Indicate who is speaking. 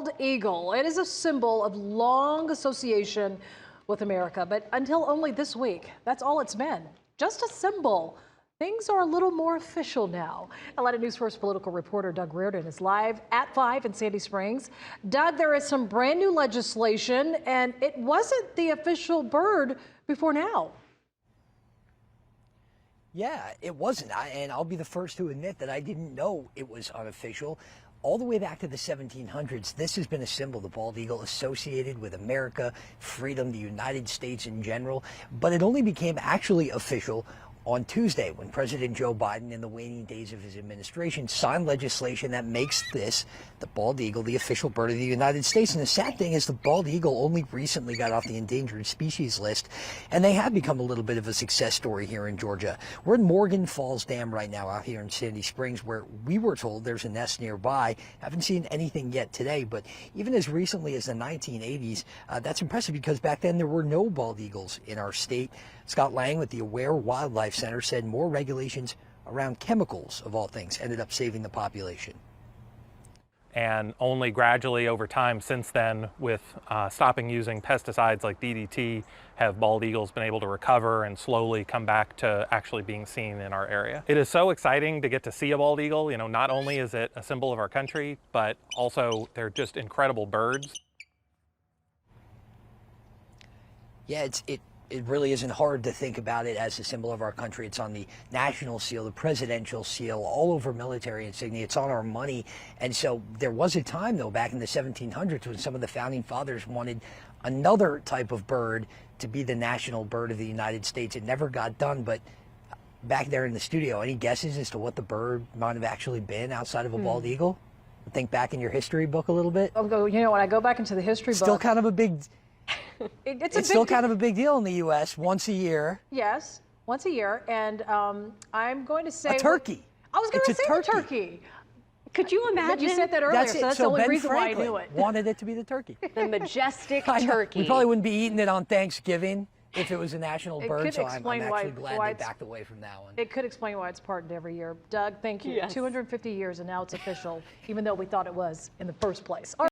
Speaker 1: bald eagle. It is a symbol of long association with America, but until only this week, that's all it's been. Just a symbol. Things are a little more official now. Atlanta News First political reporter Doug Reardon is live at 5 in Sandy Springs. Doug, there is some brand new legislation, and it wasn't the official bird before now.
Speaker 2: Yeah, it wasn't. And I'll be the first to admit that I didn't know it was unofficial. All the way back to the 1700s, this has been a symbol, the bald eagle, associated with America, freedom, the United States in general. But it only became actually official on Tuesday when President Joe Biden, in the waning days of his administration, signed legislation that makes this, the bald eagle, the official bird of the United States. And the sad thing is the bald eagle only recently got off the endangered species list, and they have become a little bit of a success story here in Georgia. We're at Morgan Falls Dam right now out here in Sandy Springs, where we were told there's a nest nearby. Haven't seen anything yet today, but even as recently as the 1980s, that's impressive because back then there were no bald eagles in our state. Scott Lang with the Aware Wildlife Center said more regulations around chemicals, of all things, ended up saving the population.
Speaker 3: And only gradually over time since then, with stopping using pesticides like DDT, have bald eagles been able to recover and slowly come back to actually being seen in our area. It is so exciting to get to see a bald eagle. You know, not only is it a symbol of our country, but also they're just incredible birds.
Speaker 2: Yeah, it really isn't hard to think about it as a symbol of our country. It's on the national seal, the presidential seal, all over military insignia. It's on our money. And so there was a time, though, back in the 1700s when some of the founding fathers wanted another type of bird to be the national bird of the United States. It never got done, but back there in the studio, any guesses as to what the bird might have actually been outside of a bald eagle? Think back in your history book a little bit.
Speaker 1: You know, when I go back into the history book,
Speaker 2: still kind of a big...
Speaker 1: It's
Speaker 2: still kind of a big deal in the U.S. once a year.
Speaker 1: Yes, once a year, and I'm going to say
Speaker 2: a turkey.
Speaker 1: I was going to say a turkey.
Speaker 4: Could you imagine?
Speaker 1: But you said that earlier, so that's the only
Speaker 2: Ben
Speaker 1: reason
Speaker 2: Franklin
Speaker 1: why I knew it.
Speaker 2: Wanted it to be the turkey.
Speaker 4: The majestic turkey.
Speaker 2: We probably wouldn't be eating it on Thanksgiving if it was a national bird, so I'm actually glad they backed away from that one.
Speaker 1: It could explain why it's pardoned every year. Doug, thank you.
Speaker 4: Yes.
Speaker 1: 250 years, and now it's official, even though we thought it was in the first place.